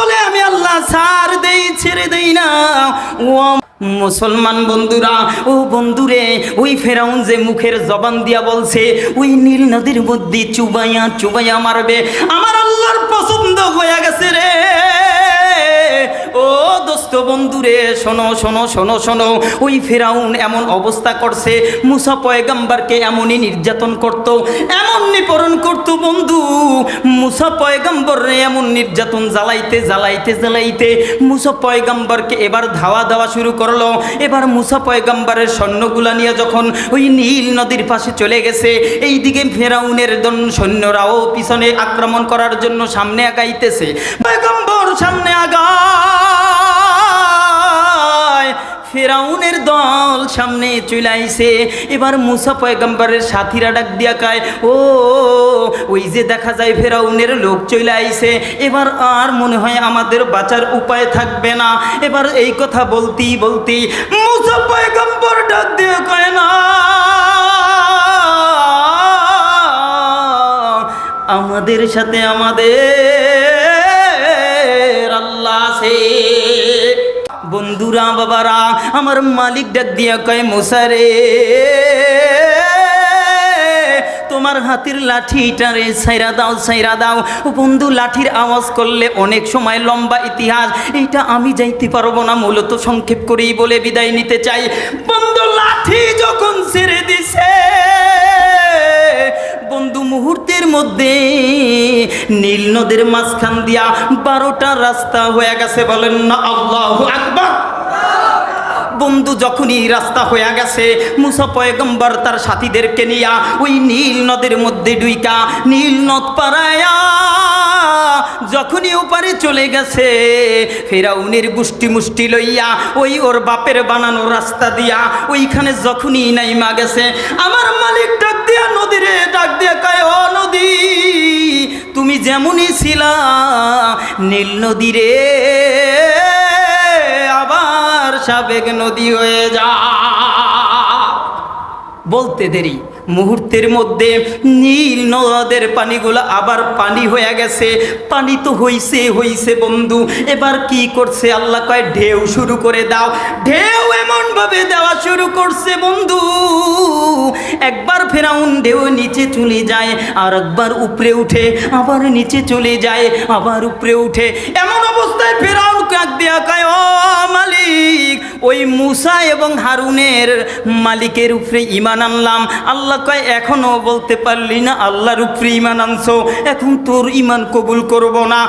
বলে আমি আল্লাহ ছাড় দেই, ছেড়ে দেই না। ও মুসলমান বন্ধুরা, ও বন্ধুরে, ওই ফেরাউন যে মুখের জবান দিয়া বলছে ওই নীল নদীর মধ্যে চুবাইয়া চুবাইয়া মারবে, আমার আল্লাহর পছন্দ হয়ে গেছে রে। ও দোস্ত বন্ধুরে, শোনো শোনো শোনো শোনো, ওই ফেরাউন এমন অবস্থা করছে, মুসা পয়গম্বরকে এমনই নির্যাতন করত, এমন নিপীড়ন করত বন্ধু। মুসা পয়গম্বররে এমন নির্যাতন জ্বালাইতে জ্বালাইতে জ্বালাইতে মুসা পয়গম্বরকে এবার ধাওয়া দেওয়া শুরু করলো। এবার মুসা পয়গম্বরের সৈন্যগুলা নিয়ে যখন ওই নীল নদীর পাশে চলে গেছে, এইদিকে ফেরাউনের সৈন্যরাও পিছনে আক্রমণ করার জন্য সামনে আগাইতেছে। পয়গম্বর সামনে আগায়, ফেরাউনের দল সামনে চলে আইছে। এবার মুসা পয়গম্বরের সাথীরা ডাক দিয়া কয়, ও ওই যে দেখা যায় ফেরাউনের লোক চলে আইছে, এবার আর মনে হয় আমাদের বাঁচার উপায় থাকবে না। এবার এই কথা বলতেই বলতেই মুসা পয়গম্বর ডাক দিয়া কয়, না, আমাদের সাথে আমাদের আল্লাহ আছে। বন্ধুরা, বাবারা, আমার মালিক ডাক দিয়া কয়, মুসা রে, তোমার হাতের লাঠিটারে ছাইরা দাও, ছাইরা দাও। বন্ধু, লাঠির আওয়াজ করলে অনেক সময় লম্বা ইতিহাস, এইটা আমি যাইতে পারবো না, মূলত সংক্ষেপ করেই বলে বিদায় নিতে চাই। বন্ধু, লাঠি যখন ছেড়ে দিছে বন্ধু, মুহূর্তের মধ্যে নীল নদের মাঝখান দিয়া 12টা রাস্তা হয়ে গেছে। বলেন না আল্লাহু আকবার। বন্ধু, যখনই রাস্তা হয়ে গেছে, মুসা পয়গম্বর তার সাথীদেরকে নিয়া ওই নীল নদের মধ্যে ডুইকা নীল নদ পারায়া যখনই ওপারে চলে গেছে, ফেরাউনের গোষ্ঠী মুষ্টি লইয়া ওই ওর বাপের বানানো রাস্তা দিয়া ওইখানে যখনই নাইমা গেছে, আমার মালিক ডাক দিয়া নদীরে ডাক দিয়া কয়, ও নদী, তুমি যেমনই ছিলা নীল নদী রে, আবার সাবেক নদী হয়ে যা। বলতে দেরি, মুহূর্তের মধ্যে নীল নদের পানিগুলো আবার পানি হয়ে গেছে। পানি তো হইছে হইছে বন্ধু, এবার কি করছে আল্লাহ কয়, ঢেউ শুরু করে দাও। ঢেউ এমন ভাবে দেওয়া শুরু করছে বন্ধু, একবার ফেরাউন ঢেউ নিচে চলে যায়, আর একবার উপরে উঠে, আবার নিচে চলে যায়, আবার উপরে উঠে। এমন অবস্থায় ফেরাউন কাক দিয়া কয়, ও মালিক, ওই মুসা এবং হারুনের মালিকের উপরে ঈমান আনলাম। আল্লাহ কয়, এখনো বলতে পারলি না আল্লাহর উপরে ঈমান আনছো, এখন তোর ঈমান কবুল করব না।